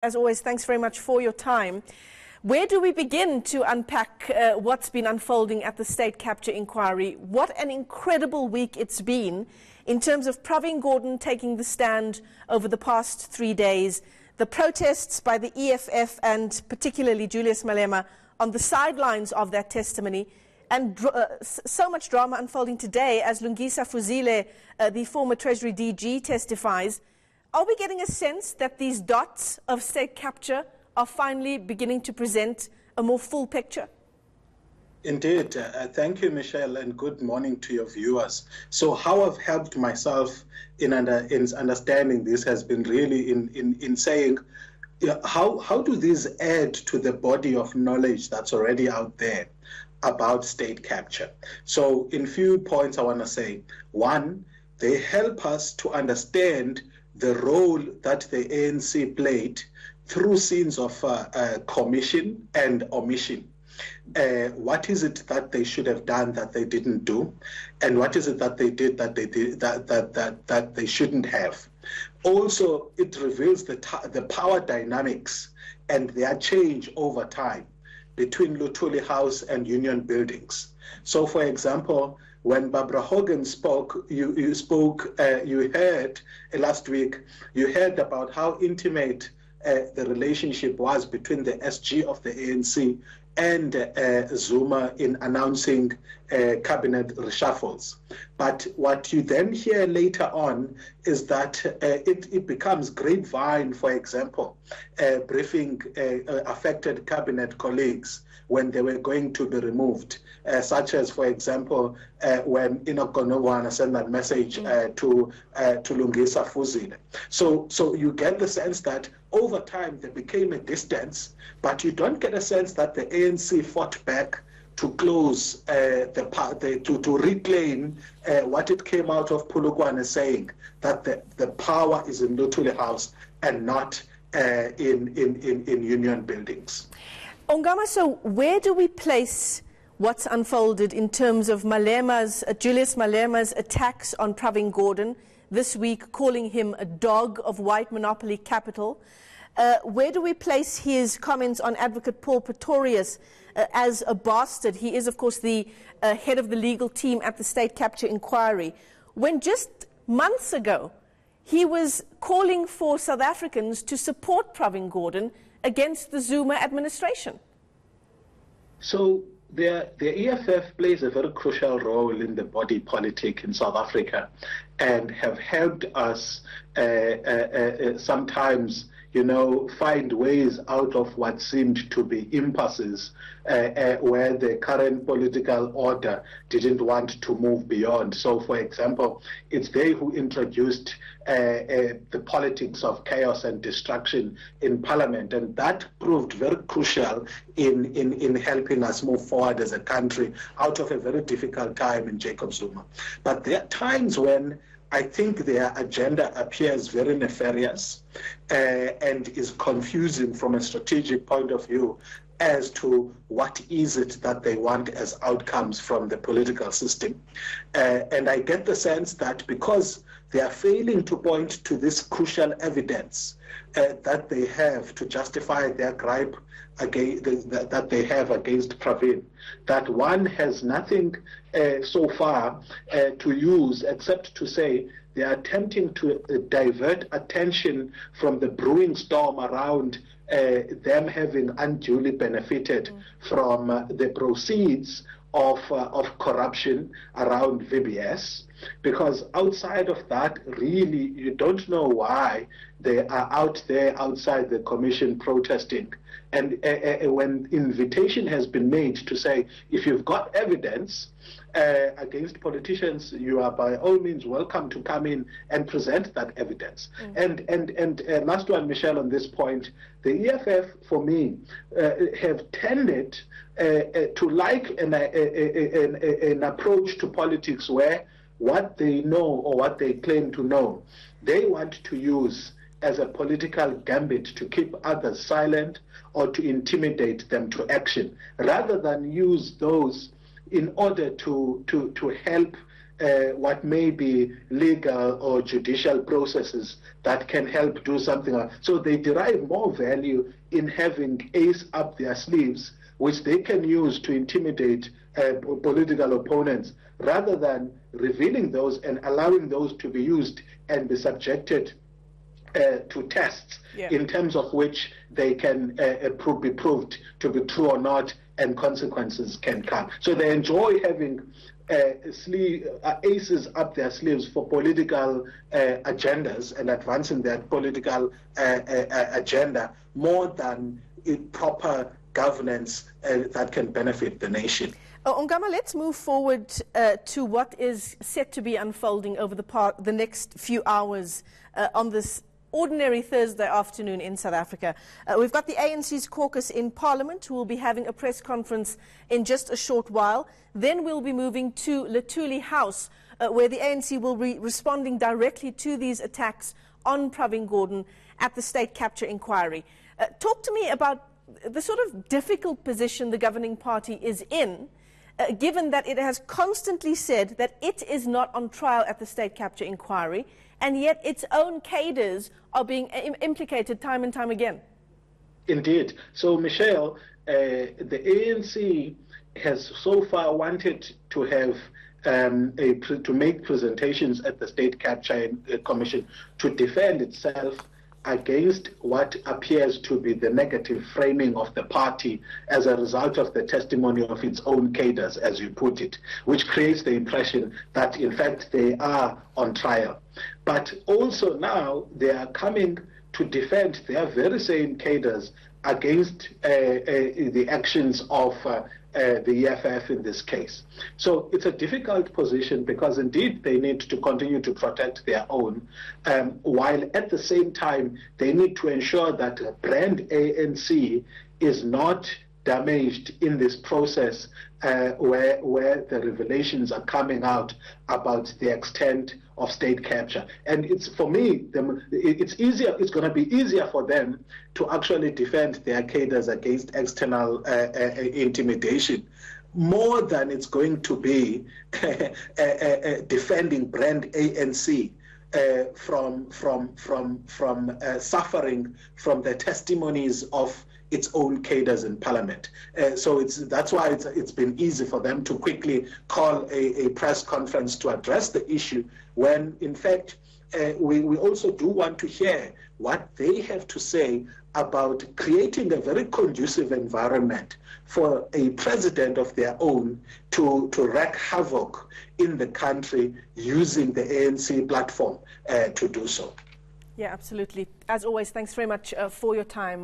As always, thanks very much for your time. Where do we begin to unpack what's been unfolding at the state capture inquiry? What an incredible week it's been in terms of Pravin Gordhan taking the stand over the past 3 days, the protests by the EFF and particularly Julius Malema on the sidelines of that testimony, and so much drama unfolding today as Lungisa Fuzile, the former Treasury DG, testifies. Are we getting a sense that these dots of state capture are finally beginning to present a more full picture? Indeed. Thank you, Michelle, and good morning to your viewers. So how I've helped myself in understanding this has been really in saying, how do these add to the body of knowledge that's already out there about state capture? So in few points I want to say. One, they help us to understand the role that the ANC played through scenes of commission and omission. What is it that they should have done that they didn't do, and what is it that they did that they shouldn't have? Also, it reveals the power dynamics and their change over time between Luthuli House and Union Buildings. So, for example, when Barbara Hogan spoke, you heard last week, you heard about how intimate the relationship was between the SG of the ANC and Zuma in announcing cabinet reshuffles. But what you then hear later on is that it becomes grapevine, for example, briefing affected cabinet colleagues when they were going to be removed, such as, for example, when Enoch Gonogwana sent that message to Lungisa Fuzile. So you get the sense that over time there became a distance, but you don't get a sense that the ANC fought back to close to reclaim what it came out of Polokwane saying, that the power is in Luthuli House and not in Union Buildings. Ongama, so where do we place what's unfolded in terms of Julius Malema's attacks on Pravin Gordhan this week, calling him a dog of white monopoly capital? Where do we place his comments on Advocate Paul Pretorius as a bastard? He is, of course, the head of the legal team at the state capture inquiry, when just months ago he was calling for South Africans to support Pravin Gordhan against the Zuma administration. So the EFF plays a very crucial role in the body politic in South Africa and have helped us sometimes, find ways out of what seemed to be impasses where the current political order didn't want to move beyond. So, for example, it's they who introduced the politics of chaos and destruction in Parliament, and that proved very crucial in helping us move forward as a country out of a very difficult time in Jacob Zuma. But there are times when I think their agenda appears very nefarious and is confusing from a strategic point of view as to what is it that they want as outcomes from the political system. And I get the sense that because they are failing to point to this crucial evidence that they have to justify their gripe that they have against Pravin, that one has nothing so far to use except to say they are attempting to divert attention from the brewing storm around them having unduly benefited from the proceeds of corruption around VBS, because outside of that, really, you don't know why they are out there outside the commission protesting. And when invitation has been made to say, if you've got evidence against politicians, you are by all means welcome to come in and present that evidence. And last one, Michelle, on this point, the EFF, for me, have tended to like an approach to politics where what they know or what they claim to know, they want to use as a political gambit to keep others silent or to intimidate them to action, rather than use those in order to help what may be legal or judicial processes that can help do something. So they derive more value in having ace up their sleeves, which they can use to intimidate political opponents, rather than revealing those and allowing those to be used and be subjected to tests in terms of which they can be proved to be true or not, and consequences can come. So they enjoy having aces up their sleeves for political agendas and advancing their political agenda more than proper governance that can benefit the nation. Ongama, let's move forward to what is set to be unfolding over the next few hours on this ordinary Thursday afternoon in South Africa. We've got the ANC's caucus in Parliament, who will be having a press conference in just a short while. Then we'll be moving to Luthuli House, where the ANC will be responding directly to these attacks on Pravin Gordhan at the state capture inquiry. Talk to me about the sort of difficult position the governing party is in, given that it has constantly said that it is not on trial at the state capture inquiry, and yet its own cadres are being implicated time and time again. Indeed. So, Michelle, the ANC has so far wanted to have to make presentations at the State Capture Commission to defend itself against what appears to be the negative framing of the party as a result of the testimony of its own cadres, as you put it, which creates the impression that, in fact, they are on trial. But also now they are coming to defend their very same cadres against the actions of the EFF in this case. So it's a difficult position, because indeed they need to continue to protect their own, while at the same time they need to ensure that the brand ANC is not damaged in this process, where the revelations are coming out about the extent of state capture. And it's, for me, it's going to be easier for them to actually defend their cadres against external intimidation, more than it's going to be defending brand ANC from suffering from the testimonies of its own cadres in Parliament. So that's why it's been easy for them to quickly call a press conference to address the issue, when in fact we also do want to hear what they have to say about creating a very conducive environment for a president of their own to wreak havoc in the country using the ANC platform to do so. Yeah, absolutely. As always, thanks very much for your time.